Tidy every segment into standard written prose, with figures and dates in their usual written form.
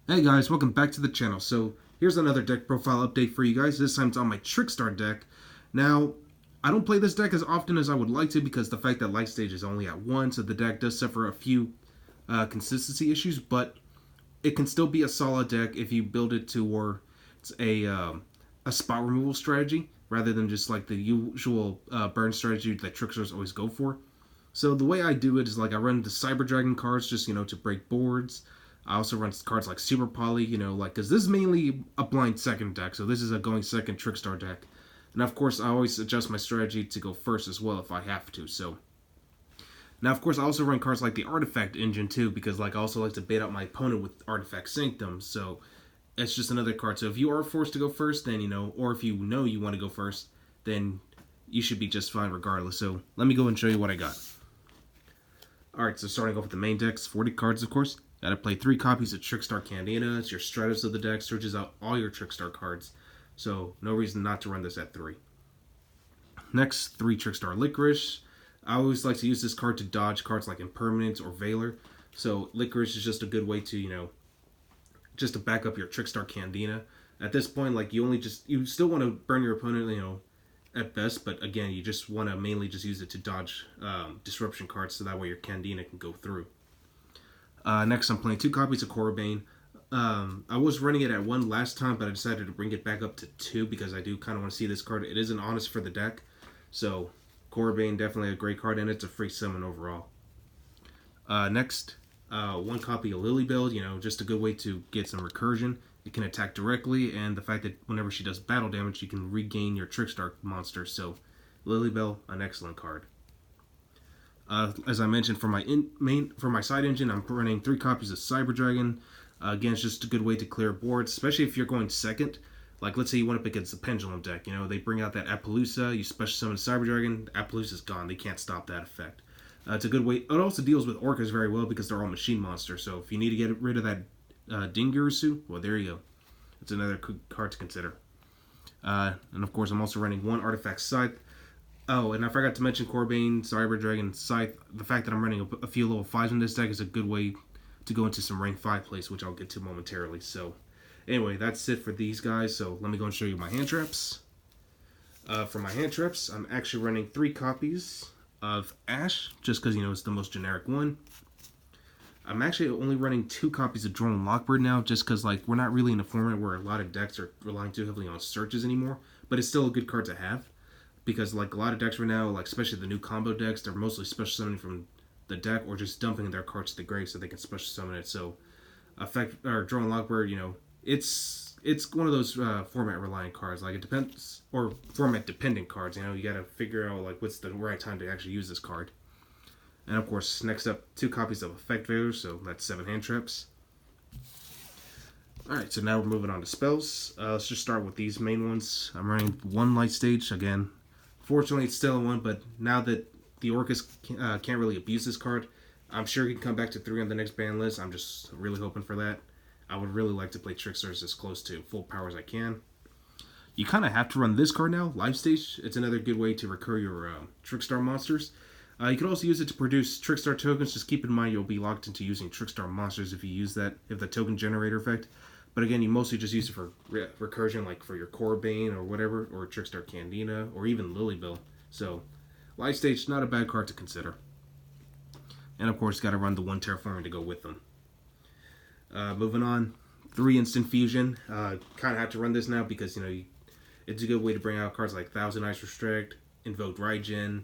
Hey guys, welcome back to the channel. So here's another deck profile update for you guys. This time it's on my Trickstar deck. Now, I don't play this deck as often as I would like to because the fact that Light Stage is only at 1, so the deck does suffer a few consistency issues, but it can still be a solid deck if you build it towards a spot removal strategy rather than just like the usual burn strategy that Trickstars always go for. So the way I do it is like I run the Cyber Dragon cards just, to break boards. I also run cards like Super Poly, because this is mainly a blind second deck, so this is a going second Trickstar deck. And of course, I always adjust my strategy to go first as well if I have to, so. Now, of course, I also run cards like the Artifact Engine too, because I also like to bait out my opponent with Artifact Sanctum, so it's just another card. So if you are forced to go first, then, or if you know you want to go first, then you should be just fine regardless. So let me go and show you what I got. Alright, so starting off with the main decks, 40 cards, of course. Gotta play 3 copies of Trickstar Cantina. It's your Stratos of the deck, searches out all your Trickstar cards. So, no reason not to run this at 3. Next, 3 Trickstar Licorice. I always like to use this card to dodge cards like Impermanence or Veiler. So, Licorice is just a good way to, just to back up your Trickstar Cantina. At this point, you still want to burn your opponent, at best, but again, you just want to mainly just use it to dodge disruption cards so that way your Cantina can go through. Next, I'm playing 2 copies of Corbane. I was running it at 1 last time, but I decided to bring it back up to 2 because I do kind of want to see this card. It is an honest for the deck, so Corbane definitely a great card, and it's a free summon overall. Next, 1 copy of Lilybell, just a good way to get some recursion. It can attack directly, and the fact that whenever she does battle damage, you can regain your Trickstar monster. So, Lilybell, an excellent card. As I mentioned, for my side engine, I'm running 3 copies of Cyber Dragon. Again, it's just a good way to clear boards, especially if you're going second. Like, let's say you went up against the Pendulum deck. They bring out that Appaloosa, you special summon Cyber Dragon, Appaloosa's gone. They can't stop that effect. It's a good way. It also deals with Orcas very well because they're all machine monsters. So if you need to get rid of that Dingurusu, well, there you go. It's another card to consider. And of course, I'm also running 1 Artifact Scythe. Oh, and I forgot to mention Corbane, Cyber Dragon, Scythe. The fact that I'm running a few level 5s in this deck is a good way to go into some rank 5 plays, which I'll get to momentarily. So, anyway, that's it for these guys. So, let me go and show you my hand traps. For my hand traps, I'm actually running 3 copies of Ash, just because, it's the most generic one. I'm actually only running 2 copies of Drone Lockbird now, just because, we're not really in a format where a lot of decks are relying too heavily on searches anymore. But it's still a good card to have. Because, a lot of decks right now, especially the new combo decks, they're mostly special summoning from the deck or just dumping their cards to the grave so they can special summon it. So, Drone Lockbird, it's one of those format-reliant cards. It depends, or format-dependent cards. You gotta figure out, what's the right time to actually use this card. And, of course, next up, 2 copies of Effect Veilers, so that's 7 hand traps. Alright, so now we're moving on to spells. Let's just start with these main ones. I'm running 1 Light Stage, again. Fortunately, it's still a 1, but now that the Orcas can't really abuse this card, I'm sure he can come back to 3 on the next ban list. I'm just really hoping for that. I would really like to play Trickstars as close to full power as I can. You kind of have to run this card now, Life Stage. It's another good way to recur your Trickstar monsters. You can also use it to produce Trickstar tokens. Just keep in mind you'll be locked into using Trickstar monsters if you use that, if the token generator effect. But again, you mostly just use it for recursion, like for your Corbane or whatever, or Trickstar Cantina, or even Lilybell. So, Light Stage, not a bad card to consider. And of course, got to run the 1 Terraforming to go with them. Moving on, 3 Instant Fusion. Kind of have to run this now because, it's a good way to bring out cards like Thousand Eyes Restrict, Invoke Raijin,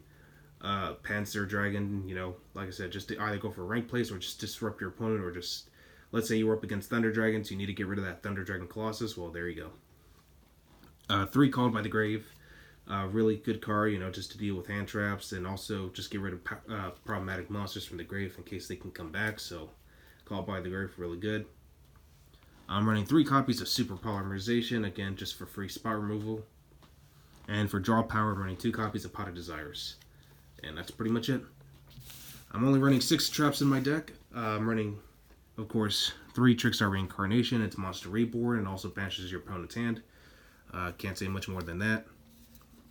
Panzer Dragon, like I said, just to either go for rank plays or just disrupt your opponent or just... Let's say you were up against Thunder Dragons, you need to get rid of that Thunder Dragon Colossus. Well, there you go. 3 Called by the Grave. Really good card, just to deal with hand traps and also just get rid of problematic monsters from the grave in case they can come back. So, Called by the Grave, really good. I'm running 3 copies of Super Polymerization, again, just for free spot removal. And for draw power, I'm running 2 copies of Pot of Desires. And that's pretty much it. I'm only running 6 traps in my deck. I'm running... Of course, 3 Trickstar Reincarnation, it's Monster Reborn, and also banishes your opponent's hand. Can't say much more than that.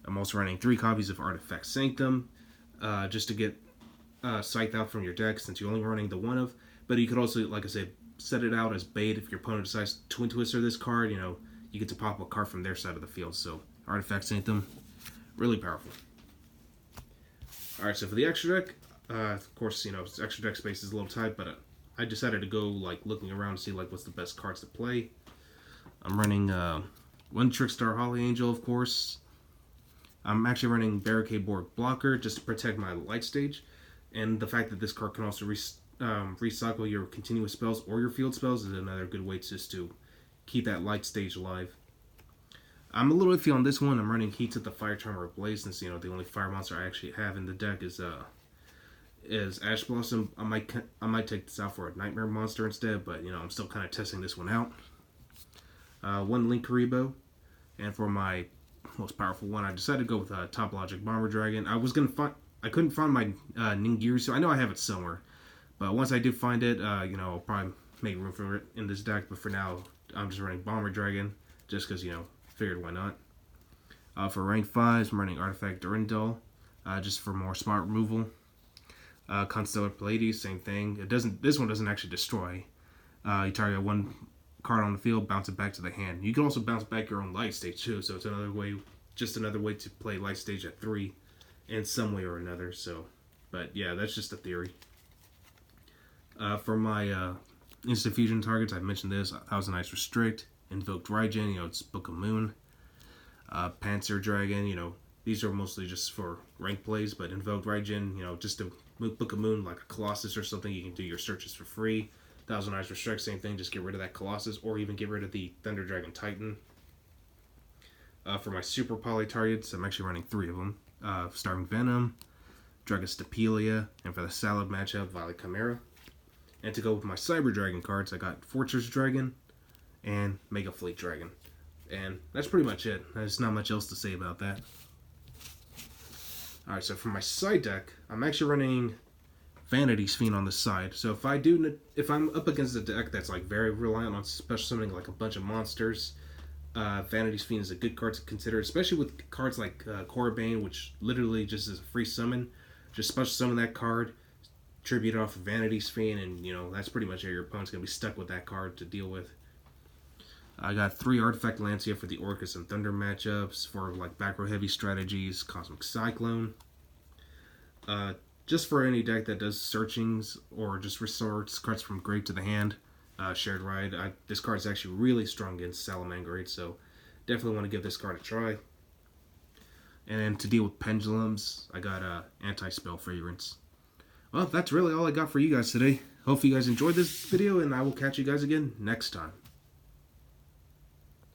I'm also running 3 copies of Artifact Sanctum, just to get Scythe out from your deck, since you're only running the 1 of. But you could also, like I said, set it out as bait if your opponent decides to Twin Twister this card. You know, you get to pop a card from their side of the field. So Artifact Sanctum, really powerful. Alright, so for the extra deck, of course, you know, extra deck space is a little tight, but I decided to go, like, looking around to see, like, what's the best cards to play. I'm running one Trickstar Holly Angel, of course. I'm actually running Barricade Board Blocker just to protect my Light Stage. And the fact that this card can also recycle your continuous spells or your field spells is another good way just to keep that Light Stage alive. I'm a little iffy on this one. I'm running Heat at the Fire Charmer Blaze, since, you know, the only fire monster I actually have in the deck is Ash Blossom. I might take this out for a Nightmare monster instead, but, you know, I'm still kind of testing this one out. One Link Karibo, and for my most powerful one, I decided to go with Top Logic Bomber Dragon. I couldn't find my Ningiri, so I know I have it somewhere. But once I do find it, you know, I'll probably make room for it in this deck. But for now, I'm just running Bomber Dragon, just because, you know, figured why not. For rank 5s, I'm running Artifact Durandal, just for more smart removal. Constellar Pallades, same thing. This one doesn't actually destroy. You target one card on the field, bounce it back to the hand. You can also bounce back your own Light Stage too, so it's another way to play Light Stage at 3 in some way or another. So, but yeah, that's just a theory. For my instant fusion targets, I mentioned this: Thousand Eyes Restrict, Invoked Raijin, you know, it's Book of Moon, Panzer Dragon, you know, these are mostly just for rank plays, but Invoked Raijin, you know, just to Book of Moon like a Colossus or something, you can do your searches for free. Thousand Eyes Restrict, same thing, just get rid of that Colossus, or even get rid of the Thunder Dragon Titan. For my super poly targets, I'm actually running 3 of them. Starving Venom, Dragostapelia, and for the Salad matchup, Violet Chimera. And to go with my Cyber Dragon cards, I got Fortress Dragon and Mega Fleet Dragon. And that's pretty much it. There's not much else to say about that. Alright, so for my side deck, I'm actually running Vanity's Fiend on the side. So if I'm up against a deck that's like very reliant on special summoning like a bunch of monsters, Vanity's Fiend is a good card to consider, especially with cards like Corbane, which literally just is a free summon. Just special summon that card, tribute it off of Vanity's Fiend, and, you know, that's pretty much it. Your opponent's going to be stuck with that card to deal with. I got 3 Artifact Lancia for the Orcus and Thunder matchups, for like back row heavy strategies, Cosmic Cyclone. Just for any deck that does searchings or just resorts cards from grave to the hand, Shared Ride. This card is actually really strong against Salamangreat, so definitely want to give this card a try. And then to deal with pendulums, I got Anti-Spell Fragrance. Well, that's really all I got for you guys today. Hope you guys enjoyed this video, and I will catch you guys again next time.